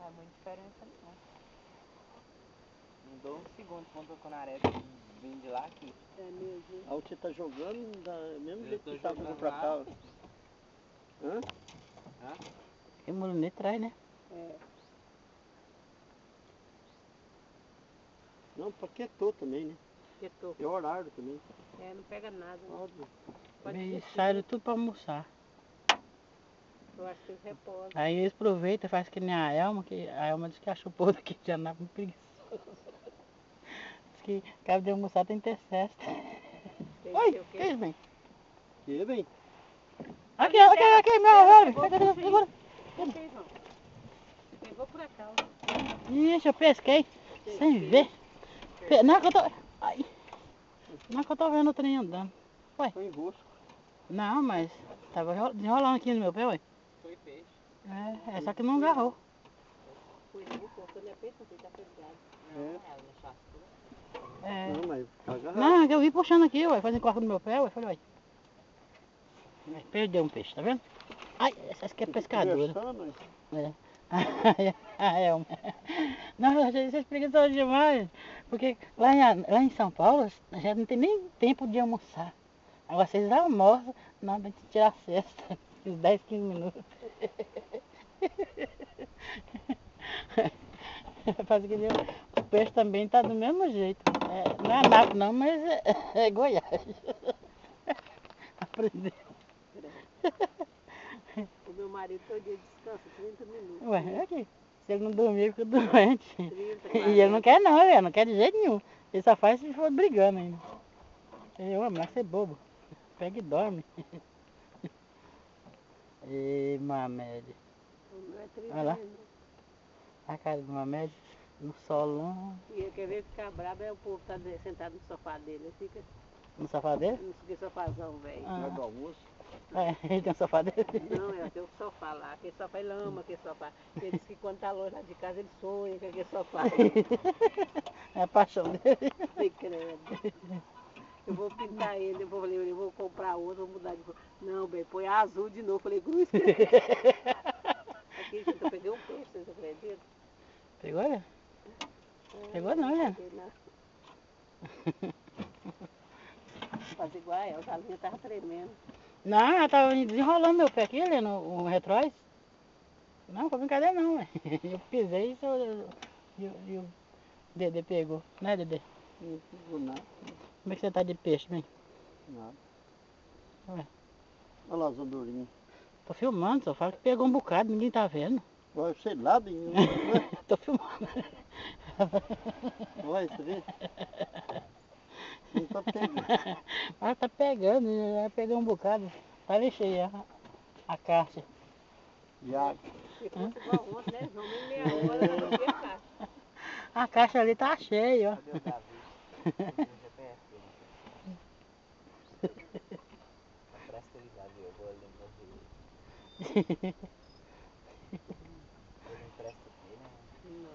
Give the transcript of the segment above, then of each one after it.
faz muita diferença não. Não dou um segundo quando eu tô na areia vindo de lá aqui. É mesmo. Aí você tá jogando, da mesmo Eu jeito tô que tá jogando pra cá. lá. Hã? Hã? Tem molinete atrás, né? É. Não, paquetou também, né? Quietou. É horário também. É, não pega nada. Não. Óbvio. Pode Eles desistir, saíram né? tudo pra almoçar. Eu acho que eles reposam. Aí eles aproveitam e fazem que nem a Elma, que a Elma diz que achou o povo daqui de Anápolis muito preguiçoso. Diz que acaba de almoçar tem que ter cesta. Tem Oi, sei o que quê. isso, bem? Que bem? Aqui, meu velho. Segura. Não fez, não. Pegou por acaso. Ixi, eu pesquei. Sem ver. Não é que eu tô... Ai. Não é que eu tô vendo o trem andando. Foi em rosco. Não, mas tava desenrolando aqui no meu pé, ué. Foi peixe. É só que não agarrou. Foi isso, você não é peixe, você tá pesado. Não, ela deixou tudo. É. Não, mas tá agarrado. Não, é que eu vi puxando aqui, ué, fazendo corte no meu pé, ué. Falei, ué. Aí perdeu um peixe, tá vendo? Ai, essa aqui é pescadora. Conversando, É. Não, eu achei isso preguiçoso demais. Porque lá em São Paulo, já não tem nem tempo de almoçar. Agora vocês almoçam na hora de tirar a cesta. Uns 10, 15 minutos. Faz que o peixe também tá do mesmo jeito. É, não é Anápolis não, mas é Goiás. Aprendeu. O meu marido todo dia descansa 30 minutos. Ué, é aqui. Se ele não dormir, ele fica doente. 30, E ele não quer não, ele não quer de jeito nenhum. Ele só faz se for brigando ainda. Eu amo, mas você é bobo. Pega e dorme. Ê, Mamed. O meu é 30 Olha lá. minutos. A cara do Mamed no solão. E ele quer ver ficar brabo, é o povo tá sentado no sofá dele. Ele fica No sofá dele? no sofazão, velho. Ah. na hora do almoço. É, ele tem um sofá dele? Não, é tem o sofá lá. Aquele sofá, ele ama aquele sofá. Ele diz que quando tá longe lá de casa, ele sonha com aquele sofá. É a paixão dele. Ai, credo. Eu vou pintar ele, eu vou comprar outro, vou mudar de cor. Não, bem, põe azul de novo. Falei, cruz. Aqui, gente, eu peguei um peixe, vocês acreditam? Pegou, né? Pegou não, né? Peguei na... Faz igual a ela, a linha tava tremendo. Não, ela tava desenrolando meu pé aqui, ali no retróis. Não, foi brincadeira não, ué. Eu pisei e o Dedê pegou. Né, Dedê? Não pegou nada. Como é que você tá de peixe, bem? Nada. Ué, Olha lá as andorinhas. tô filmando, só fala que pegou um bocado, ninguém tá vendo. Olha, sei lá, bem. Tô filmando. Olha, você vê? Não tá pegando. Ela tá pegando, já pegou um bocado. Tá ali cheia a caixa. Já. Se fosse igual ontem, né, João? Nem meia hora, eu botei a caixa. A caixa ali tá cheia, ó. Cadê o Davi? No GPS dele. Presta ele, Davi, eu vou ali no Rio. Ele empresta aqui, né? Não.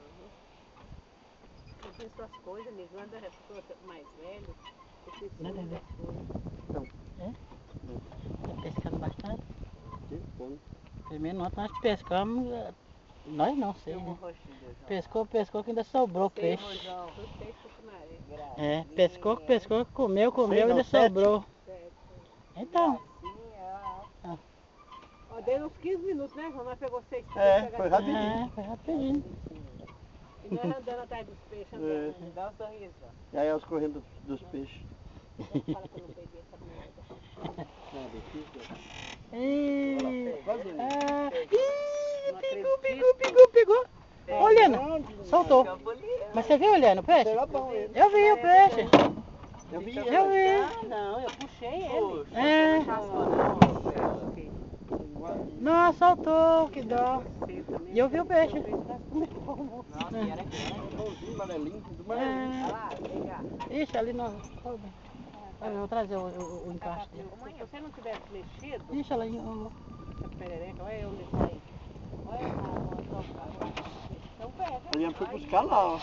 Eu fiz suas coisas, amigo. Quando eu sou mais velho, eu fiz Né, todas Dedê? as coisas. Tá pescando bastante. Tem fome. Primeiro nós pescamos, nós não sei, Tem um né? rostinho do João. Pescou que ainda sobrou Tem, peixe. Rojão. Foi peixe com maré. É, Gracinha. pescou, comeu Seis, e não, ainda 7. sobrou. Então, Gracinha. Ó, deu uns 15 minutos, né, João? Nós pegou 6 peixes. É, foi rapidinho. foi rapidinho. E nós andando atrás dos peixes, andando. Dá um sorriso, João. E aí elas correndo dos peixes. Fala que eu não peguei essa merda. Nada, aqui. Ih, Quase não. pegou. Olhando, soltou. Mas você viu olhando o peixe? Será bom ele. Eu vi o peixe. Eu vi Eu ele. vi. Não, eu puxei ele. É. Não, soltou, que dó. E eu vi o peixe. Nossa, e era grande. Bonzinho, amarelinho, tudo amarelinho. Olha lá, vem cá. Ixi, ali não. Eu vou trazer o encaixe dele. Se você não tivesse mexido, Ixi, ela enrolou. essa perereca, olha onde está aí. Olha lá, então pega. A gente foi buscar lá, ó.